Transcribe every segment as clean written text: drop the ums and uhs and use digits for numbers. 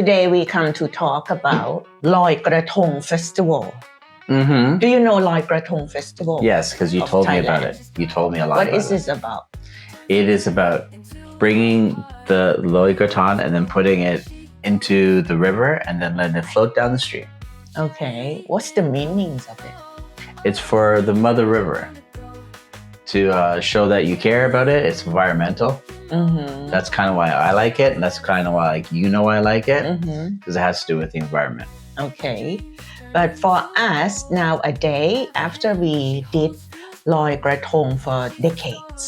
Today we come to talk about ลอยกระทง Festival. Do you know ลอยกระทง Festival? Yes, because you told me about it. You told me a lot What about is this about? It is about bringing the loi gratin and then putting it into the river and then letting it float down the stream. Okay, what's the meanings of it? It's for the mother river to show that you care about it. It's environmental. That's kind of why I like it, and that's kind of why why I like it, because it has to do with the environment. Okay, but for us nowadays, after we did ลอยกระทง for decades,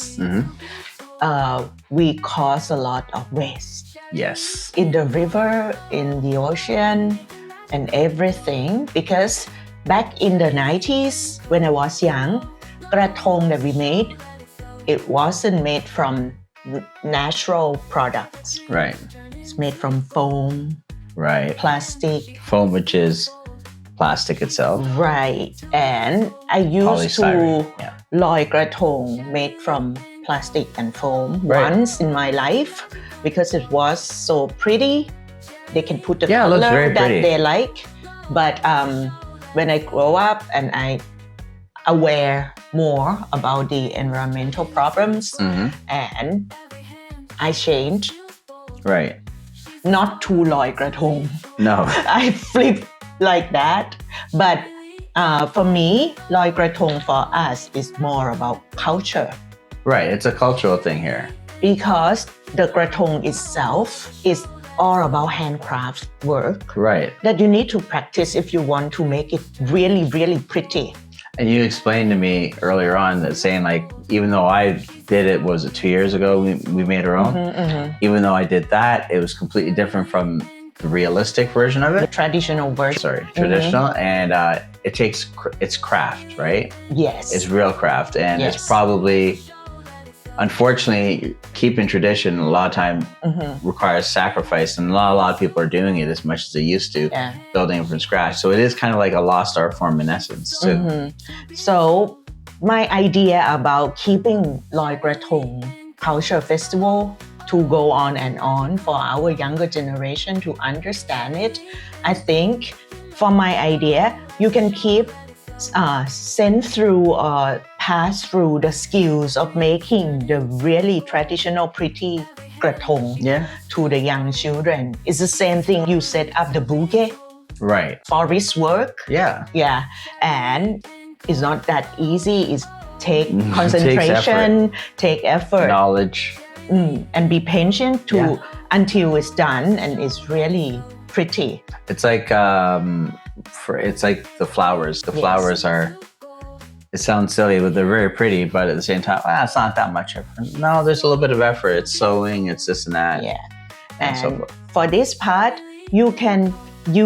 we cause a lot of waste. Yes. In the river, in the ocean, and everything, because back in the 90s, when I was young, กระทงthat we made, it wasn't made from natural products. Right. It's made from foam, Right. plastic. Foam, which is plastic itself. Right. And I used to Polystyrene, ลอยกระทง made from plastic and foam Right. once in my life because it was so pretty. They can put the Yeah, it looks color very that pretty. they like. But when I grow up and I aware more about the environmental problems and I changed Right. not to ลอยกระทง. No. I flip like that. But for me, ลอยกระทง for us is more about culture. Right. It's a cultural thing here. Because the กระทง itself is all about handcraft work Right. that you need to practice if you want to make it really, really pretty. And you explained to me earlier on that saying even though I did it, was it 2 years ago? We made our own. Even though I did that, it was completely different from the realistic version of The it. traditional version. Sorry, traditional, and it takes it's craft, right? Yes. It's real craft, and Yes. it's probably, unfortunately, keeping tradition a lot of time requires sacrifice, and not a lot of people are doing it as much as they used to, Yeah. building it from scratch. So it is kind of like a lost art form in essence, too. So my idea about keeping ลอยกระทง culture festival to go on for our younger generation to understand it, I think for my idea, you can keep send through or pass through the skills of making the really traditional pretty กระทง Yeah. to the young children. It's the same thing you set up the bouquet Right. forest work. Yeah. Yeah, and it's not that easy. It's take Takes concentration, take effort, Knowledge. and be patient until it's done and it's really pretty. It's like it's like the flowers. The flowers are. It sounds silly, but they're very pretty. But at the same time, it's not that much effort. No, there's a little bit of effort. It's sewing. It's this and that. Yeah, And so and forth. for this part, you can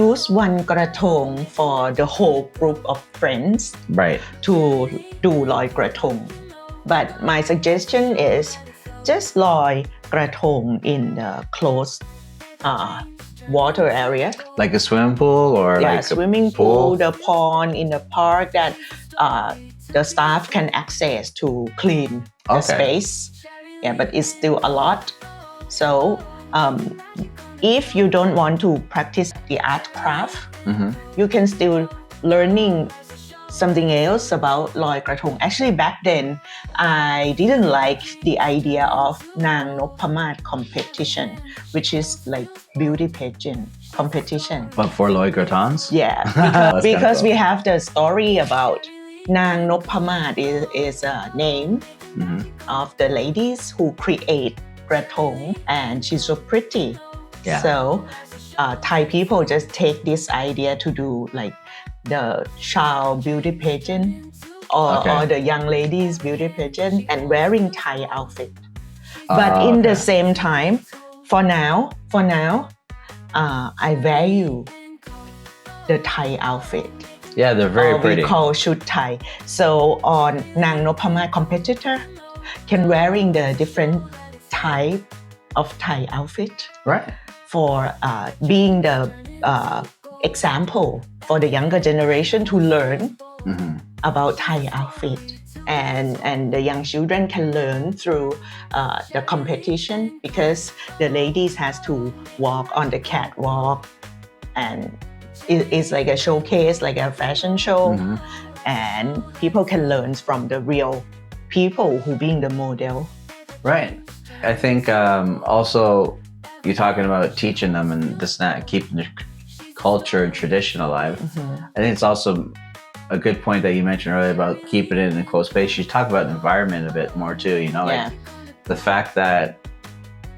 use วันกระทง for the whole group of friends Right. to do ลอยกระทง. But my suggestion is just ลอยกระทง in the closed water area. Like a swimming pool or like a swimming pool, the pond in the park that the staff can access to clean the Okay. space. Yeah, but it's still a lot. So if you don't want to practice the art craft, you can still learning something else about ลอยกระทง. Actually, back then, I didn't like the idea of นางนพมาศ competition, which is like beauty pageant competition. But for loi gratans? Yeah, That's because kinda we have the story about นางนพมาศ is a name of the ladies who create กระทง and she's so pretty. Yeah. So Thai people just take this idea to do like the child beauty pageant or the young ladies beauty pageant and wearing Thai outfit. But in the same time, for now, I value the Thai outfit. Yeah, they're very pretty. We call ชุดไทย. So on นางนพมาศ competitor can wearing the different type of Thai outfit Right. for being the example for the younger generation to learn about Thai outfit and the young children can learn through the competition because the ladies has to walk on the catwalk and it's like a showcase, like a fashion show, and people can learn from the real people who being the model. Right. I think also you're talking about teaching them and this not keeping the culture and tradition alive. I think it's also a good point that you mentioned earlier about keeping it in a close space. You talk about the environment a bit more too, like the fact that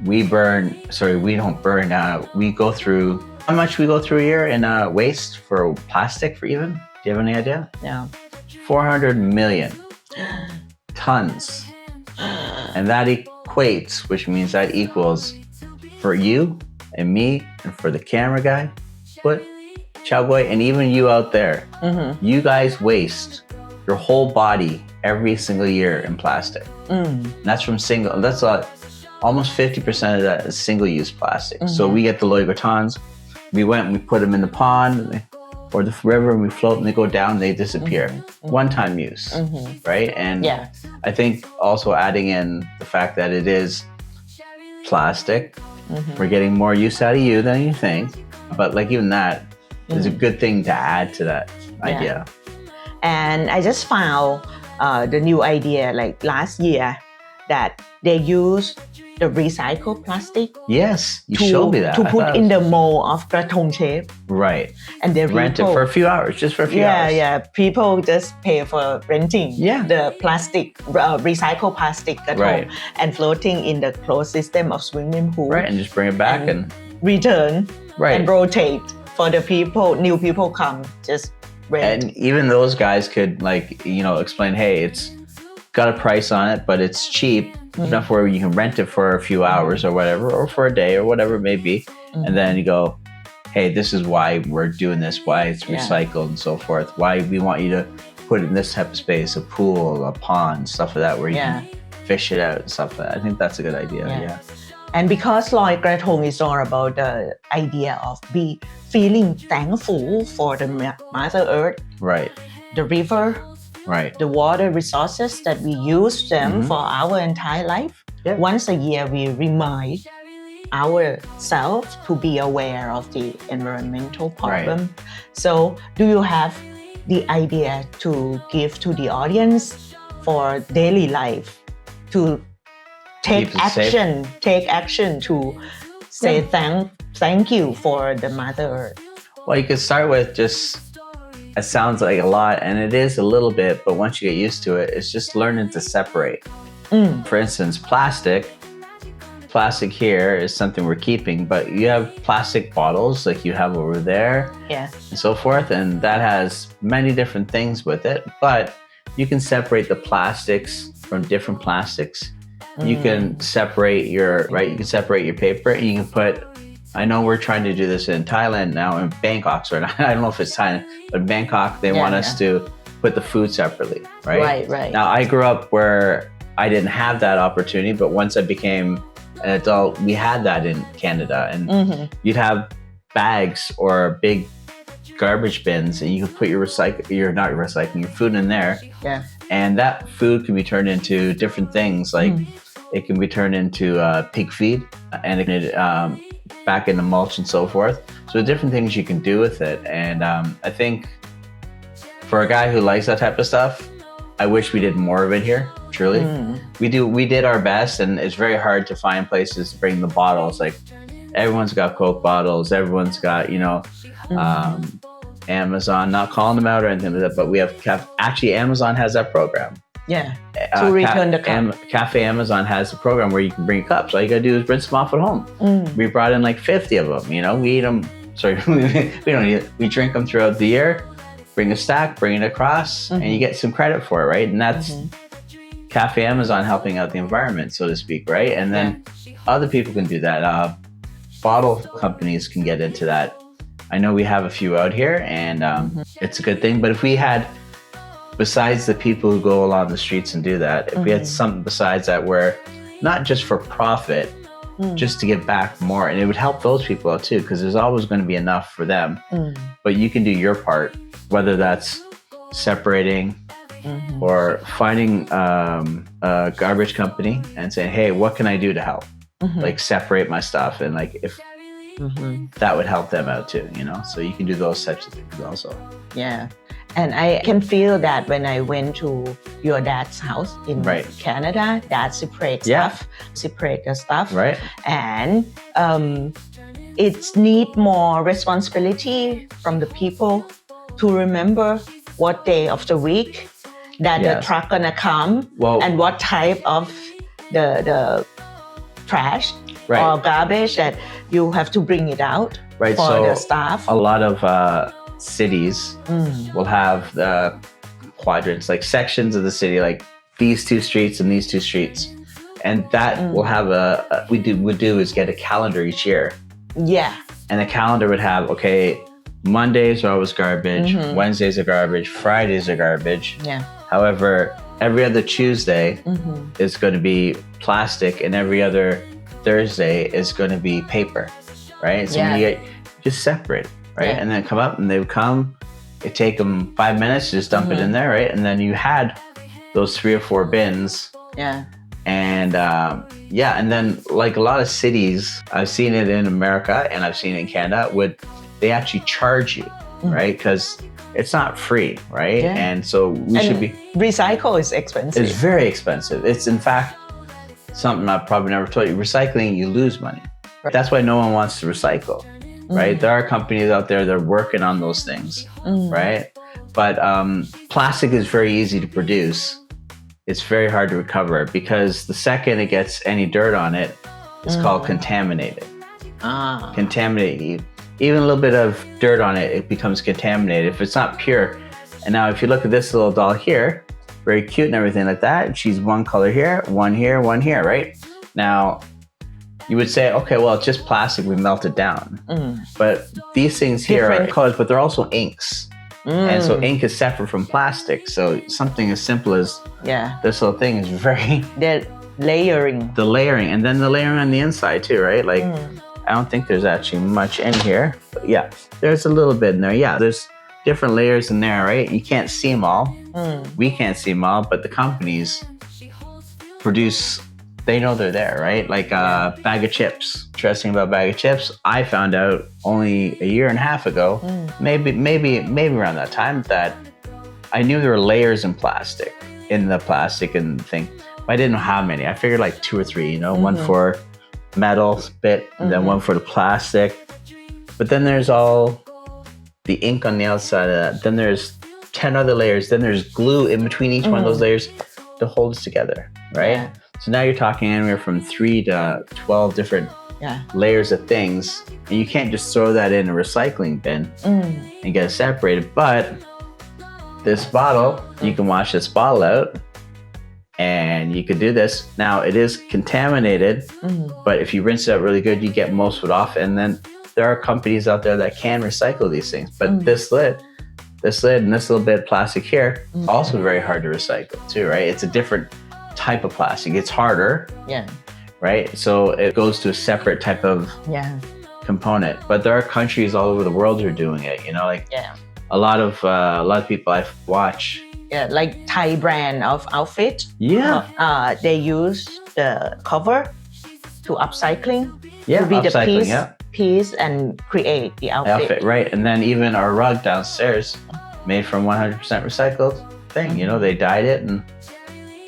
we don't burn down. We go through, how much we go through a year in waste for plastic for even? Do you have any idea? Yeah. 400 million tons. And that equates, which means that equals for you and me and for the camera guy, Chow Boy, and even you out there, you guys waste your whole body every single year in plastic. That's from almost 50% of that is single-use plastic. So we get the Louis Vuittons, we went and we put them in the pond or the river and we float and they go down, they disappear. One-time use, right? And I think also adding in the fact that it is plastic, we're getting more use out of you than you think. But like even that is a good thing to add to that idea. And I just found the new idea like last year that they use the recycled plastic. Yes, you showed me that. To put in the mold of gratong shape. Right. And they rent it for a few hours, just for a few hours. Yeah. People just pay for renting the plastic, recycled plastic gratong and floating in the closed system of swimming pool. Right, and just bring it back and return and rotate for the people, new people come, just rent. And even those guys could explain, hey, it's got a price on it, but it's cheap enough where you can rent it for a few hours or whatever, or for a day or whatever it may be. And then you go, hey, this is why we're doing this, why it's recycled and so forth, why we want you to put it in this type of space, a pool, a pond, stuff like that, where you can fish it out and stuff like that. I think that's a good idea. And because Loi Gratong is all about the idea of feeling thankful for the Mother Earth, the river, the water resources that we use them for our entire life. Once a year, we remind ourselves to be aware of the environmental problem. So do you have the idea to give to the audience for daily life to take action to say thank you for the Mother Earth? Well, you could start with it sounds like a lot, and it is a little bit, but once you get used to it, it's just learning to separate. For instance, plastic here is something we're keeping, but you have plastic bottles like you have over there and so forth, and that has many different things with it, but you can separate the plastics from different plastics. You can separate your paper, and you can put, I know we're trying to do this in Thailand now, in Bangkok, sorry, I don't know if it's Thailand, but in Bangkok, they want us to put the food separately, right? Right. Now, I grew up where I didn't have that opportunity, but once I became an adult, we had that in Canada, and you'd have bags or big garbage bins, and you could put your food in there, and that food can be turned into different things, like it can be turned into pig feed, and it can back into mulch and so forth. So different things you can do with it, and I think for a guy who likes that type of stuff, I wish we did more of it here. Truly, we did our best, and it's very hard to find places to bring the bottles. Like everyone's got Coke bottles, everyone's got Amazon. Not calling them out or anything like that, but we have actually Amazon has that program. To return the cup. Cafe Amazon has a program where you can bring cups. All you gotta do is rinse them off at home. We brought in like 50 of them. We eat them. Sorry, we don't eat it. We drink them throughout the year. Bring a stack, bring it across, and you get some credit for it, right? And that's Cafe Amazon helping out the environment, so to speak, right? And then other people can do that. Bottle companies can get into that. I know we have a few out here, and it's a good thing. But if we had, besides the people who go along the streets and do that, if we had something besides that where not just for profit, just to give back more, and it would help those people out too, because there's always going to be enough for them. But you can do your part, whether that's separating, or finding a garbage company and saying, hey, what can I do to help? Like separate my stuff, and like if that would help them out too, you know? So you can do those types of things also. Yeah. And I can feel that when I went to your dad's house in Canada, dad separate the stuff. Right. And it need more responsibility from the people to remember what day of the week that the truck gonna come and what type of the trash or garbage that you have to bring it out for the staff. A lot of cities will have the quadrants, like sections of the city, like these two streets and these two streets, and that will have would do is get a calendar each year. Yeah. And the calendar would have, okay, Mondays are always garbage, Wednesdays are garbage, Fridays are garbage. Yeah. However, every other Tuesday is going to be plastic, and every other Thursday is going to be paper, right? So you get just separate, right? And then come up, and they would come. It take them 5 minutes to just dump it in there, right? And then you had those 3 or 4 bins. Yeah. And and then like a lot of cities, I've seen it in America and I've seen it in Canada, they actually charge you, right? Because it's not free, right? Yeah. And so should be. Recycle is expensive. It's very expensive. It's in fact something I've probably never told you. Recycling, you lose money. Right. That's why no one wants to recycle, right? There are companies out there that are working on those things, right? But plastic is very easy to produce. It's very hard to recover because the second it gets any dirt on it, it's called contaminated. Contaminated. Even a little bit of dirt on it, it becomes contaminated if it's not pure. And now if you look at this little doll here, very cute and everything like that, she's one color here, one here, right? Now, you would say, okay, well, it's just plastic, we melt it down. But these things here are colors, but they're also inks. And so ink is separate from plastic. So something as simple as this little thing is very... The layering. The layering. And then the layering on the inside too, right? Like, I don't think there's actually much in here. But yeah, there's a little bit in there. Yeah, there's different layers in there, right? You can't see them all. We can't see them all, but the companies produce... They know they're there, right? Like a bag of chips. Interesting about bag of chips. I found out only a year and a half ago, maybe around that time, that I knew there were layers in the plastic and thing. But I didn't know how many. I figured like 2 or 3, you know, one for metal bit, and then one for the plastic. But then there's all the ink on the outside of that. Then there's 10 other layers. Then there's glue in between each one of those layers to hold us together, right? Yeah. So now you're talking anywhere from 3 to 12 different layers of things. And you can't just throw that in a recycling bin and get it separated. But this bottle, you can wash this bottle out and you could do this. Now it is contaminated, but if you rinse it out really good, you get most of it off. And then there are companies out there that can recycle these things. But this lid and this little bit of plastic here, also very hard to recycle too, right? It's a different type of plastic. It's harder, right? So it goes to a separate type of component. But there are countries all over the world who are doing it, you know, like a lot of people I watch. Yeah, like Thai brand of outfit. They use the cover to upcycling to be the piece and create the outfit. Right? And then even our rug downstairs, made from 100% recycled thing. You know, they dyed it and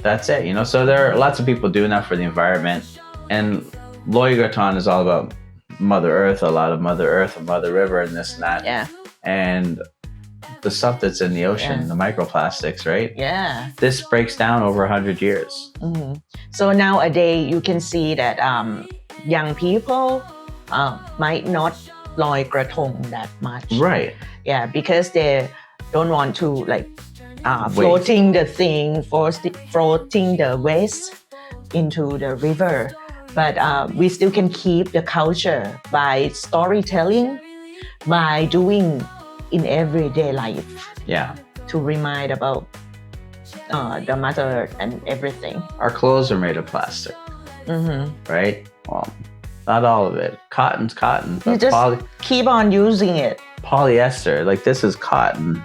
that's it, you know. So there are lots of people doing that for the environment. And Loi Graton is all about Mother Earth, a lot of Mother Earth and Mother River and this and that. And the stuff that's in the ocean, the microplastics, right? This breaks down over 100 years. So nowadays you can see that young people might not loi gratong that much. Right. Yeah, because they don't want to like floating the thing, floating the waste into the river. But we still can keep the culture by storytelling, by doing in everyday life. To remind about the mother and everything. Our clothes are made of plastic, right? Well, not all of it. Cotton's cotton. You just keep on using it. Polyester, like this is cotton.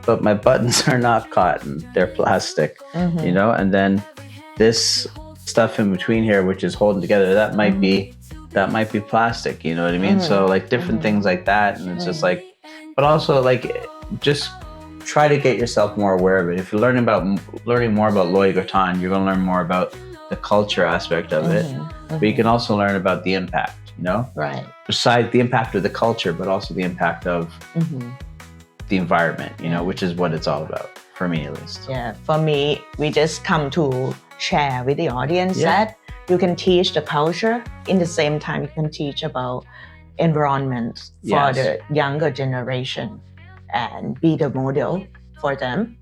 but my buttons are not cotton, they're plastic, you know, and then this stuff in between here, which is holding together, that might be plastic, you know what I mean? So like different things like that, and it's just like, but also like just try to get yourself more aware of it. If you're learning more about Loi Gatan, you're going to learn more about the culture aspect of it, but you can also learn about the impact, you know? Right. Besides the impact of the culture, but also the impact of the environment, you know, which is what it's all about, for me at least. Yeah, for me, we just come to share with the audience that you can teach the culture, in the same time you can teach about environment for the younger generation and be the model for them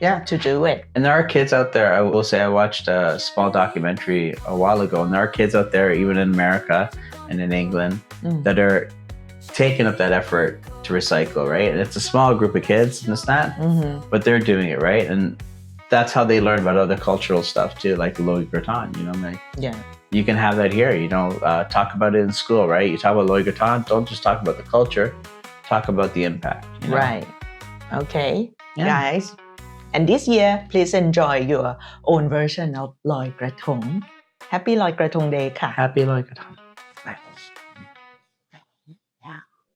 to do it. And there are kids out there, I will say, I watched a small documentary a while ago, and there are kids out there, even in America and in England, that are taking up that effort to recycle, right? And it's a small group of kids and it's that, but they're doing it, right? And that's how they learn about other cultural stuff too, like Loi Gatan, you know, like you can have that here, you know, talk about it in school, right? You talk about Loi Gatan, don't just talk about the culture, talk about the impact. You know? Right. Okay, guys. And this year, please enjoy your own version of Loi Gratong. Happy Loi Gratong Day ค่ะ Happy Loi Gatan.